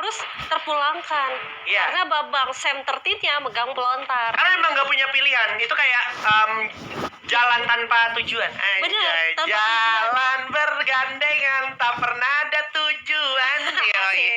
harus terpulangkan. Iya. Karena Babang Sam 13-nya megang pelontar. Karena emang nggak punya pilihan. Itu kayak jalan tanpa tujuan. Bener, tanpa jalan bergandengan tak pernah ada tujuan. Yoi.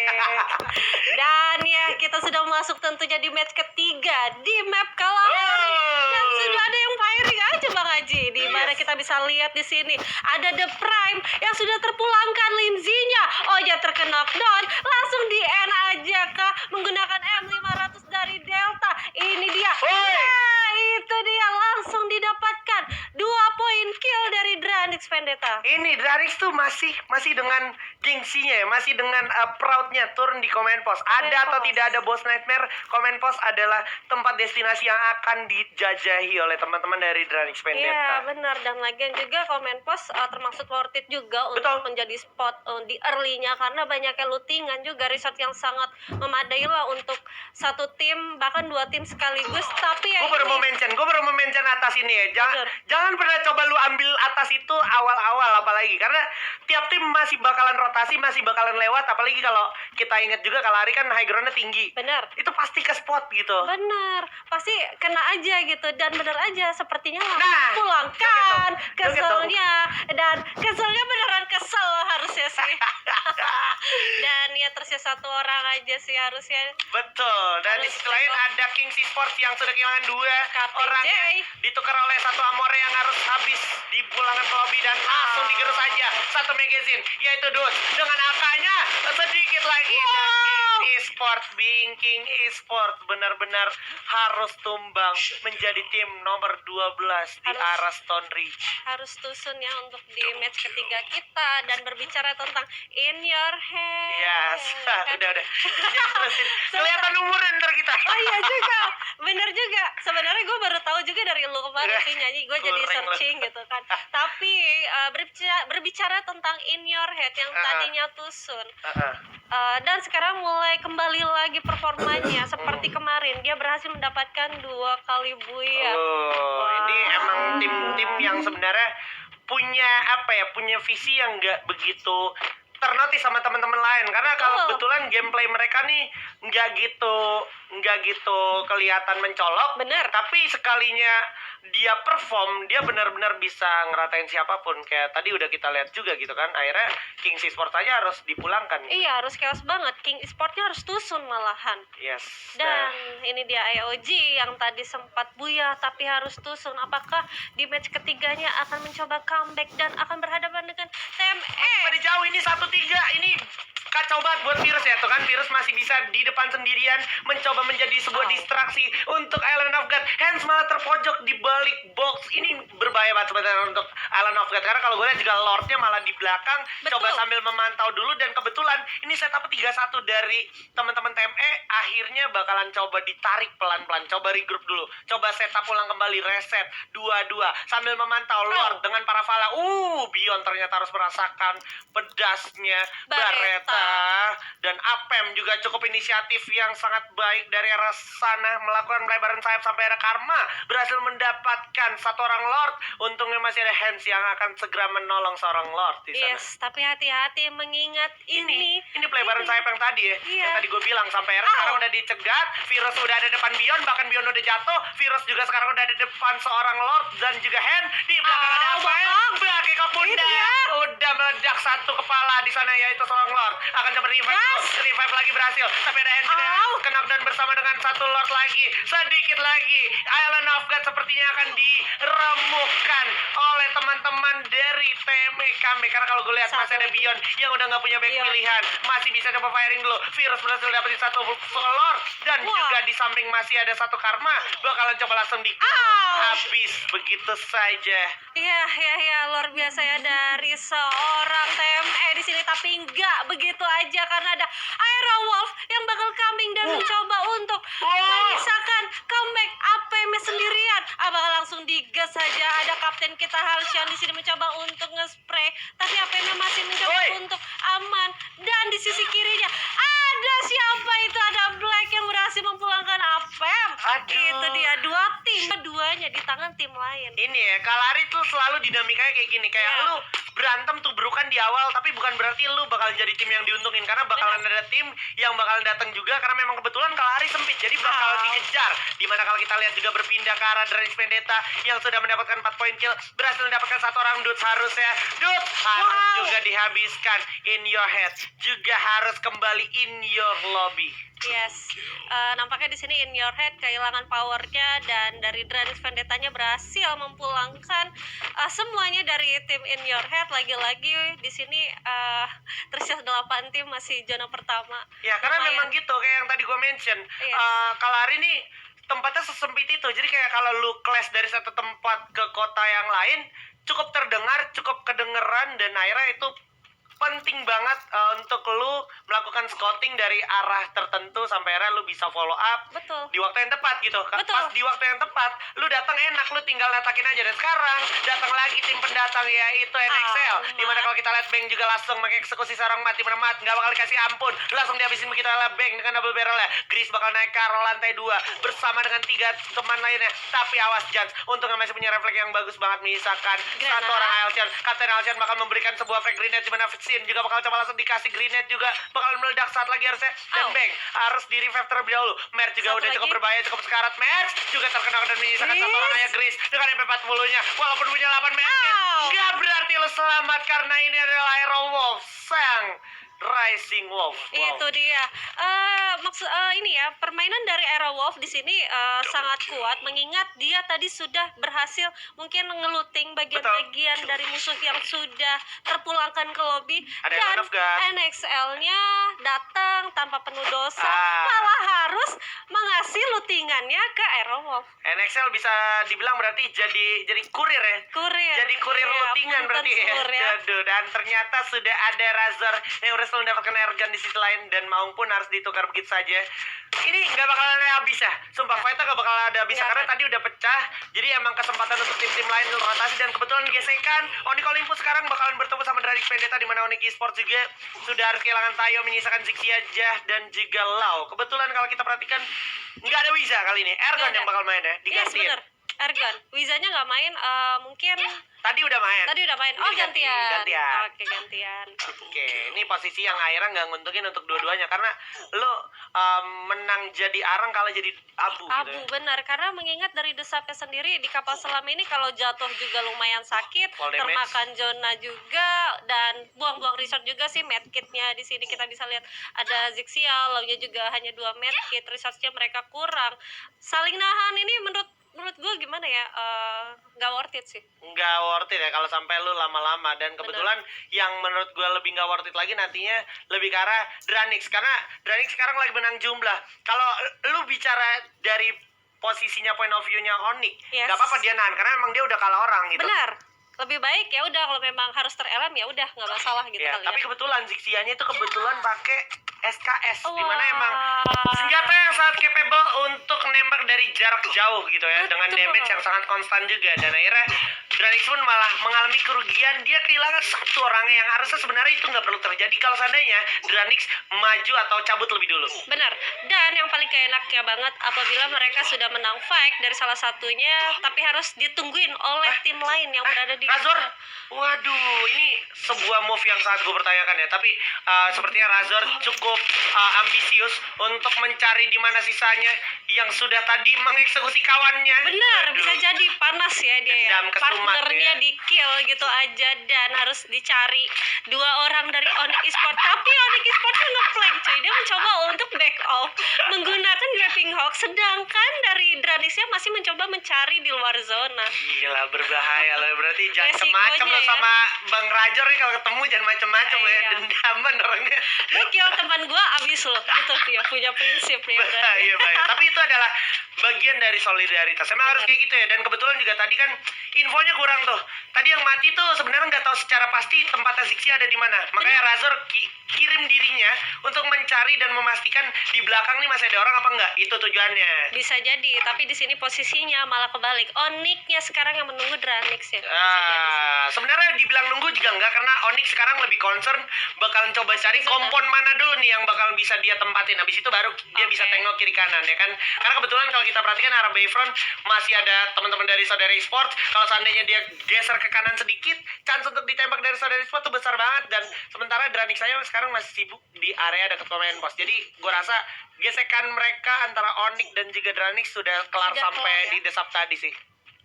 Dan ya kita sudah masuk tentunya di match ketiga di map Kalahari. Dan sudah ada yang firing aja Bang Haji. Di mana kita bisa lihat di sini ada The Prime yang sudah terpulangkan Lindsay-nya. Oh ya terkena knockdown, langsung di end aja kah menggunakan M500 dari Delta. Ini dia. Nah, itu dia langsung didapatkan 2 poin kill dari Dranix Vendetta. Ini Dranix tuh masih dengan gengsinya ya, masih dengan proudnya turun di Command Post. Ada atau tidak ada Boss Nightmare, Command Post adalah tempat destinasi yang akan dijajahi oleh teman-teman dari Dranix Vendetta. Iya benar, dan lagian juga Command Post termasuk worth it juga untuk menjadi spot di early-nya karena banyaknya lootingan juga, resort yang sangat memadai lah untuk satu tim bahkan 2 tim sekaligus. Tapi ya gue baru mau mention atas ini ya. Jangan pernah coba lu ambil atas itu awal-awal apalagi karena tiap tim masih bakalan rotasi, masih bakalan lewat, apalagi kalau kita ingat juga Kalahari kan high ground-nya tinggi. Benar. Itu pasti ke spot gitu. Benar, pasti kena aja gitu dan benar aja sepertinya langsung Nah, pulangkan keselnya dan keselnya beneran kesel harusnya sih. Dan ya tersisa 1 orang aja sih harusnya. Betul. Dan di sisi lain ada King Sports yang sudah kehilangan 2 orangnya, ditukar oleh 1 Amore yang harus habis dipulangkan ke lobby dan langsung digerus aja 1 magazine yaitu Dut dengan angkanya sedikit lagi. King Esports benar-benar harus tumbang menjadi tim nomor 12 di arah Stone Ridge. Harus tusun ya untuk di match ketiga kita dan berbicara tentang in your head. Yes, udah. Jangan terusin. Kelihatan umur ntar kita. Oh iya juga, bener juga. Sebenarnya gue baru tahu juga dari lu kemarin sih nyanyi, gue jadi searching gitu kan. Tapi berbicara tentang in your head yang tadinya tusun. Dan sekarang mulai kembali lagi performanya seperti kemarin, dia berhasil mendapatkan 2 kali buya. Ini emang tim-tim yang sebenarnya punya visi yang nggak begitu ternotis sama teman-teman lain karena kalau kebetulan gameplay mereka nih nggak gitu kelihatan mencolok. Bener. Tapi sekalinya dia perform, dia benar-benar bisa ngeratain siapapun. Kayak tadi udah kita lihat juga gitu kan, akhirnya King Esports aja harus dipulangkan. Iya, harus chaos banget. King Esports-nya harus tusun malahan. Yes. Dan ini dia AOG yang tadi sempat buyah tapi harus tusun. Apakah di match ketiganya akan mencoba comeback dan akan berhadapan dengan TME? Pada jauh ini 1-3, ini kacau banget buat Virus ya tuh kan. Virus masih bisa di depan sendirian mencoba menjadi sebuah distraksi untuk Island of God. Hands malah terpojok di balik box. Ini berbahaya banget sebenarnya untuk Island of God karena kalau gue lihat juga Lordnya malah di belakang. Coba sambil memantau dulu dan kebetulan ini setup 3-1 dari teman-teman TME. Akhirnya bakalan coba ditarik pelan-pelan, coba regroup dulu, coba setup ulang kembali, reset 2-2 sambil memantau Lord dengan para Vala. Bion ternyata harus merasakan pedasnya Bareta. Dan Apem juga cukup inisiatif yang sangat baik dari arah sana melakukan pelebaran sayap sampai ada Karma berhasil mendapatkan 1 orang Lord. Untungnya masih ada Hands yang akan segera menolong seorang Lord di sana. Yes, tapi hati-hati mengingat ini pelebaran sayap yang tadi ya. Yang tadi gue bilang sampai era sekarang udah dicegat, Virus udah ada depan Bion, bahkan Bion udah jatuh, Virus juga sekarang udah ada depan seorang Lord dan juga Hand di belakang ada Apem. Bagi ke pundak. Udah meledak 1 kepala di sana yaitu seorang Lord. Akan coba revive lagi berhasil. Tapi ada Hand juga kena dan bersama dengan 1 Lord lagi. Sedikit lagi Island of God sepertinya akan diremukkan oleh teman-teman dari TME comeback. Karena kalau gue lihat masih ada Bion yang udah nggak punya back pilihan, masih bisa coba firing dulu. Virus berhasil dapetin 1 Lord dan juga di samping masih ada 1 Karma. Bakalan coba langsung di habis begitu saja. Iya, luar biasa ya dari seorang TME di sini, tapi enggak begitu aja karena ada Aero Wolf yang bakal coming dan mencoba untuk menyisakan comeback APM sendirian. Bakal langsung digas saja. Ada kapten kita Halshan di sini mencoba untuk nge-spray, tapi APM masih mencoba untuk aman. Dan di sisi kirinya ada siapa itu? Ada Black yang berhasil memulangkan APM. Itu dia 2 tim, keduanya di tangan tim lain. Ini ya, Kalahari tuh selalu dinamikanya kayak gini. Kayak lu berantem tuh berukan di awal, tapi bukan berarti lu bakal jadi tim yang diuntungin, karena bakalan ada tim yang bakalan datang juga, karena memang kebetulan Kalahari sempit, jadi bakal dikejar. Dimana kalau kita lihat juga berpindah ke arah Dranis Vendetta yang sudah mendapatkan 4 poin kill, berhasil mendapatkan 1 orang Dudes harusnya. Dudes harus juga dihabiskan. In your head juga harus kembali in your lobby. Yes, nampaknya di sini In Your Head kehilangan powernya, dan dari Dranis Vendetta-nya berhasil mempulangkan semuanya dari tim In Your Head. Lagi-lagi di sini tersisa 8 tim, masih zona pertama. Ya, karena Lumayan. memang gitu kayak yang tadi gue mention. Yes. Kalahari ini tempatnya sesempit itu. Jadi kayak kalau lu clash dari satu tempat ke kota yang lain, cukup terdengar, cukup kedengeran, dan akhirnya itu penting banget untuk lu melakukan scouting dari arah tertentu sampai akhirnya lu bisa follow up Betul. di waktu yang tepat gitu. Betul. Pas di waktu yang tepat lu datang enak, lu tinggal letakin aja. Dan sekarang datang lagi tim pendatang, yaitu NXL. Dimana kalau kita lihat Bang juga langsung mengeksekusi seorang mati, dimana Mat nggak bakal dikasih ampun, langsung dihabisin begitu oleh Bang dengan double barrel ya. Gris bakal naik ke arah lantai 2 bersama dengan 3 teman lainnya, tapi awas Jans, untungnya masih punya refleks yang bagus banget, menyisakan Grenade. 1 orang Alcian. Kapten Alcian bakal memberikan sebuah frag grenade, dimana Xin juga bakal coba langsung dikasih grenade, juga bakal meledak saat lagi harusnya. Dan Ow. Bang harus di revive terlebih dahulu. Merch juga Satu udah cukup lagi. berbahaya, cukup sekarat. Merch juga terkena dan menyisakan 1 orang Gris. aja Gris dengan MP40 nya. Walaupun punya 8 match, Ow. gak berarti lo selamat, karena ini adalah Hero Wolf, sang Rising Wolf. Wow. Itu dia. Ini ya, permainan dari Aerowolf di sini sangat kuat, mengingat dia tadi sudah berhasil mungkin ngeluting bagian-bagian dari musuh yang sudah terpulangkan ke lobby. Ada Dan Element of God. NXL-nya datang tanpa penuh dosa, Ah. malah harus mengasih lootingannya ke Aerowolf. NXL bisa dibilang berarti jadi kurir ya. Kurir. Jadi kurir Iya, lootingan punten berarti ya. sur ya. Aduh, dan ternyata sudah ada Razor yang udah selalu mendapatkan airgun di sisi lain, dan mau pun harus ditukar begitu saja. Ini nggak bakalan ada habis ya. Sumpah, fight nggak bakal ada habis Nggak karena akan. tadi udah pecah. Jadi emang kesempatan untuk tim-tim lain rotasi, dan kebetulan gesekan. Onyx Olympus sekarang bakalan bertemu sama Dranik Vendetta, di mana Onyx Esports juga sudah harus kehilangan Tayo, menyisakan Zixia, Jah, dan juga Lau. Kebetulan kalau kita perhatikan nggak ada Wiza kali ini. Ergon Nggak ada. yang bakal main ya, Yes, digantiin. bener. Ergon. Wizanya nggak main, mungkin Tadi udah main. tadi udah main. Oh, Ini ganti- gantian. gantian. Oke, gantian. Oke, ini posisi yang akhirnya nggak nguntungin untuk dua-duanya, karena lo menang jadi arang, kalah jadi abu, Abu, gitu ya. benar, karena mengingat dari desapnya sendiri di kapal selam ini, kalau jatuh juga lumayan sakit, Fall damage. termakan zona juga, dan buang-buang resource juga sih. Medkitnya di sini kita bisa lihat ada Zixia, launya juga hanya 2 medkit, resource-nya mereka kurang. Saling nahan ini menurut gue gimana ya, nggak worth it sih. Nggak worth it ya kalau sampai lu lama-lama. Dan kebetulan yang menurut gue lebih nggak worth it lagi nantinya lebih ke arah Dranix, karena Dranix sekarang lagi menang jumlah. Kalau lu bicara dari posisinya point of view-nya Onyx, Yes. nggak apa-apa dia nahan, karena emang dia udah kalah orang gitu. Benar, lebih baik ya udah, kalau memang harus terelem ya udah, nggak masalah gitu Ya, kali tapi ya. kebetulan Zixianya itu kebetulan pakai SKS, dimana Wah. emang senjata yang sangat capable untuk nembak dari jarak jauh gitu ya, dengan Betul. damage yang sangat konstan juga. Dan akhirnya Dranix pun malah mengalami kerugian, dia kehilangan 1 orangnya, yang harusnya sebenarnya itu nggak perlu terjadi kalau seandainya Dranix maju atau cabut lebih dulu. Benar, dan yang paling keenaknya banget apabila mereka sudah menang fight dari salah satunya, tapi harus ditungguin oleh tim lain yang berada di Razor, waduh, ini sebuah move yang sangat gue pertanyakan ya. Tapi sepertinya Razor cukup ambisius untuk mencari di mana sisanya yang sudah tadi mengeksekusi kawannya. Benar, Waduh. bisa jadi panas ya dia ya. Dendam kesumat Partnernya ya. di kill gitu aja, dan harus dicari 2 orang dari Onyx Esports. Tapi Onyx Esports nge-flank cuy, dia mencoba untuk back off menggunakan Grappling Hawk, sedangkan dari Dranixnya masih mencoba mencari di luar zona. Gila, berbahaya loh. Berarti jangan Resikonya macam-macam lo ya. sama Bang Razor nih, kalau ketemu jangan macam-macam ya. Iya. Dendaman orangnya. Lu kill teman gua abis loh, itu dia punya prinsip nih. Bahaya, bahaya. Tapi itu adalah bagian dari solidaritas. Emang harus kayak gitu ya. Dan kebetulan juga tadi kan infonya kurang tuh. Tadi yang mati tuh sebenarnya nggak tahu secara pasti tempatnya Zixia ada di mana. Makanya Razor kirim dirinya untuk mencari dan memastikan di belakang nih masih ada orang apa enggak. Itu tujuannya. Bisa jadi, tapi di sini posisinya malah kebalik. Onyx-nya sekarang yang menunggu Dranix ya. Bisa jadi sih. Sebenarnya dibilang nunggu juga enggak, karena Onyx sekarang lebih concern bakalan coba cari Bisa kompon mana dulu nih yang bakal bisa dia tempatin. Habis itu baru dia bisa Oke. tengok kiri kanan ya kan. Karena kebetulan kalau kita perhatikan arah Bayfront masih ada teman-teman dari Saudara Esports. Kalau seandainya dia geser ke ke kanan sedikit, chance untuk ditembak dari saudari Spot tuh besar banget. Dan sementara Dranix saya sekarang masih sibuk di area dekat pemain pos. Jadi gue rasa gesekan mereka antara Onyx dan juga Dranix sudah kelar Sudah sampai kelar, ya? di desap tadi sih.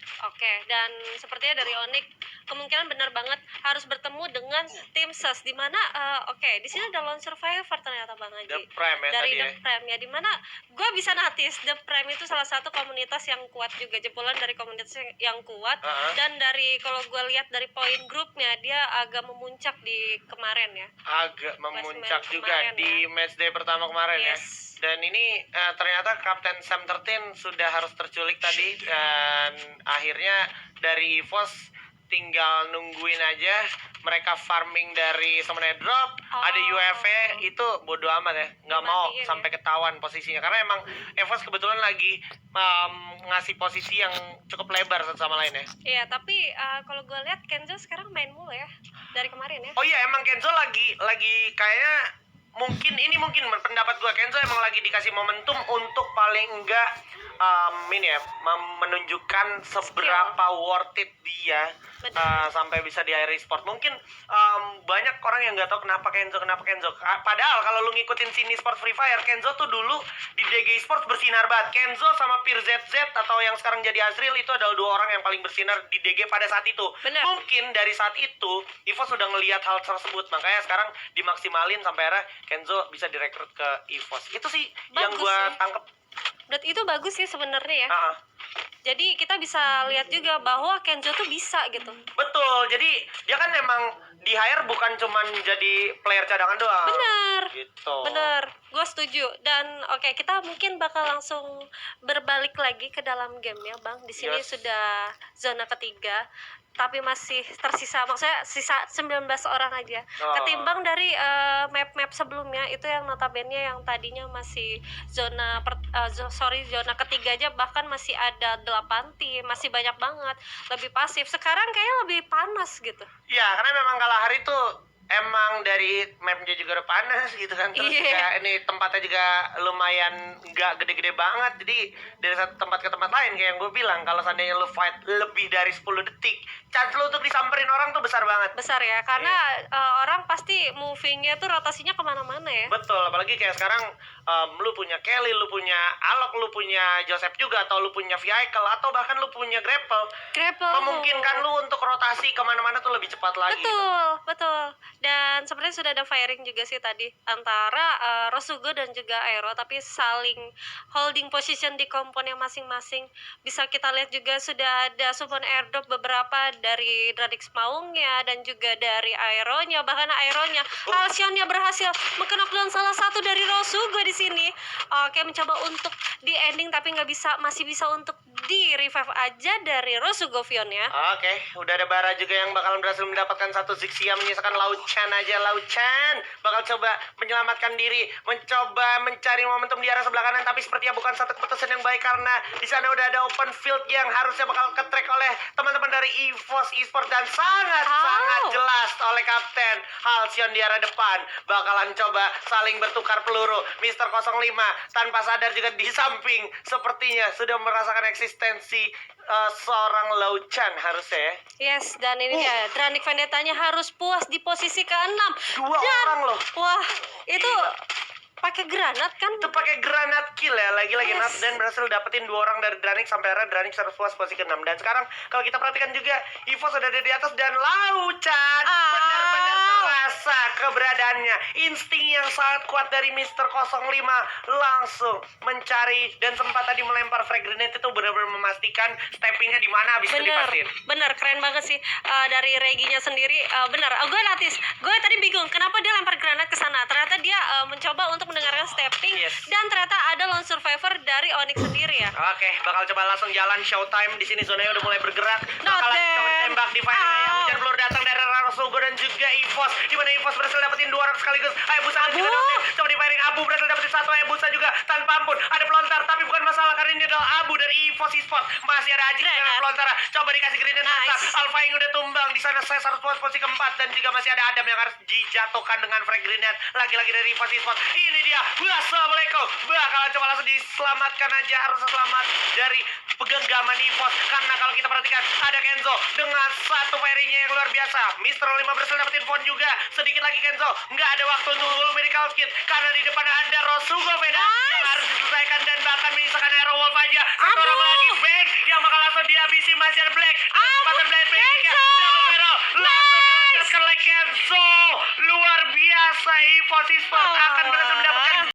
Oke, dan sepertinya dari Onyx kemungkinan benar banget harus bertemu dengan tim SES di mana oke, di sini ada lone survivor ternyata Bang Haji. The Prime ya Dari tadi The ya. Prime ya, di mana gue bisa notice The Prime itu salah satu komunitas yang kuat juga, jebolan dari komunitas yang kuat. Dan dari kalau gue lihat dari poin grupnya dia agak memuncak di kemarin ya. Agak memuncak juga kemarin di matchday pertama kemarin ya. Yes. Dan ini ternyata Kapten Sam 13 sudah harus terculik tadi. Dan akhirnya dari EVOS tinggal nungguin aja mereka farming dari semuanya drop. Ada UAV itu bodo amat ya, nggak mau Dimatiin sampai ketahuan posisinya karena emang EVOS kebetulan lagi ngasih posisi yang cukup lebar satu sama lain ya. Iya, tapi kalau gue lihat Kenzo sekarang main mulu ya dari kemarin ya. Oh iya, emang Kenzo lagi kayaknya mungkin pendapat gue, Kenzo emang lagi dikasih momentum untuk paling enggak ini ya menunjukkan seberapa worth it dia sampai bisa di air sport. Mungkin banyak orang yang nggak tahu kenapa Kenzo. Padahal kalau lu ngikutin sini sport Free Fire, Kenzo tuh dulu di DG Sports bersinar banget. Kenzo sama Pir ZZ atau yang sekarang jadi Azril itu adalah dua orang yang paling bersinar di DG pada saat itu. Bener. Mungkin dari saat itu EVOS sudah ngelihat hal tersebut, makanya sekarang dimaksimalin sampai akhirnya Kenzo bisa direkrut ke EVOS. Itu sih yang Bagus gua sih. tangkep. Dan itu bagus sih sebenarnya ya. Ah. Jadi kita bisa lihat juga bahwa Kenzo tuh bisa gitu. Betul, jadi dia kan emang di hire bukan cuman jadi player cadangan doang. Bener. Gitu. Bener, gue setuju. Dan oke, kita mungkin bakal langsung berbalik lagi ke dalam game ya Bang. Di sini Yes. sudah zona ketiga, tapi masih tersisa, maksudnya sisa 19 orang aja. Oh. Ketimbang dari map-map sebelumnya itu yang notabene yang tadinya masih zona zona ketiga aja bahkan masih ada 8 tim, masih banyak banget, lebih pasif. Sekarang kayaknya lebih panas gitu. Ya, karena memang Kalahari tuh emang dari mapnya juga udah panas gitu kan. Terus Iya. juga ini tempatnya juga lumayan nggak gede-gede banget. Jadi dari satu tempat ke tempat lain kayak yang gue bilang, kalau seandainya lu fight lebih dari 10 detik, chance lu untuk disamperin orang tuh besar banget. Besar ya, karena orang pasti movingnya tuh rotasinya kemana-mana ya. Betul, apalagi kayak sekarang lu punya Kelly, lu punya Alok, lu punya Joseph juga, atau lu punya vehicle, atau bahkan lu punya grapple. Grapple. Memungkinkan lu untuk rotasi kemana-mana tuh lebih cepat lagi. Betul. Dan sebenarnya sudah ada firing juga sih tadi antara Rosugo dan juga Aero, tapi saling holding position di komponen masing-masing. Bisa kita lihat juga sudah ada summon airdrop beberapa dari Dradix Maungnya dan juga dari Aeronya, bahkan Aeronya Halcyonnya berhasil mengknockdown salah satu dari Rosugo di sini. Oke, mencoba untuk di ending tapi nggak bisa, masih bisa untuk di revive aja dari Rosugo Vion ya. Oke, udah ada Bara juga yang bakalan berhasil mendapatkan satu Zixia, menyisakan Lauchan aja. Lauchan bakal coba menyelamatkan diri, mencoba mencari momentum di arah sebelah kanan, tapi sepertinya bukan satu keputusan yang baik karena di sana udah ada open field yang harusnya bakal ke-track oleh teman-teman dari EVOS Esports dan sangat jelas oleh Kapten Halcyon di arah depan. Bakalan coba saling bertukar peluru. Mister 05 tanpa sadar juga di samping sepertinya sudah merasakan eksistensi seorang Lauchan harusnya ya. Yes, dan ini dia Dranik Vendetta-nya harus puas di posisi ke-6. Dua orang loh. Wah, itu pakai granat kan? Itu pakai granat kill ya, lagi-lagi Yes. Dan berhasil dapetin 2 orang dari Dranix sampai akhirnya Dranix harus puas posisi ke-6. Dan sekarang kalau kita perhatikan juga EVOS sudah ada di atas dan Lauchan benar-benar terasa keberadaannya. Insting yang sangat kuat dari Mister 05 langsung mencari dan sempat tadi melempar frag grenade itu benar-benar memastikan steppingnya di mana habis itu dipastiin. Bener, keren banget sih dari Reginya sendiri. Bener, gue notice, gue tadi bingung kenapa dia lempar granat ke sana. Ternyata dia mencoba untuk mendengarkan stepping. Yes. Dan ternyata ada lone survivor dari Onyx sendiri ya. Oke, bakal coba langsung jalan showtime di sini, zonanya udah mulai bergerak. Not Bakalan them. coba tembak di fire yang Ow. hujan peluru datang dari Rosugo dan juga EVOS, di mana EVOS berhasil dapetin 2 orang sekaligus. Hayabusa juga Abu. dapetin, coba di firing. Abu berhasil dapetin 1 Hayabusa juga tanpa ampun. Ada pelontar tapi bukan masalah karena ini adalah Abu dari EVOS Esports. Masih ada Ajik dengan pelontar. Coba dikasih grenade Nice. Alpha yang udah tumbang di sana. Saya harus puas posisi keempat dan juga masih ada Adam yang harus dijatuhkan dengan frag grenade lagi-lagi dari EVOS Esports. Ini dia. Wassalamualaikum. bakalan coba langsung diselamatkan aja. Harus selamat dari penggenggaman EVOS. Karena kalau kita perhatikan ada Kenzo dengan satu parry-nya yang luar biasa. Mr. 5 berhasil dapetin phone juga. Sedikit lagi Kenzo, nggak ada waktu untuk full medical kit karena di depan ada Rosugo Veda yang harus diselesaikan dan bahkan menyisakan Aero Wolf aja. Satu orang lagi Ben yang bakal langsung dihabisi. Masih ada Black. Butterblade Black juga. Double barrel langsung dilancarkan oleh Kenzo. Luar biasa EVOS Esports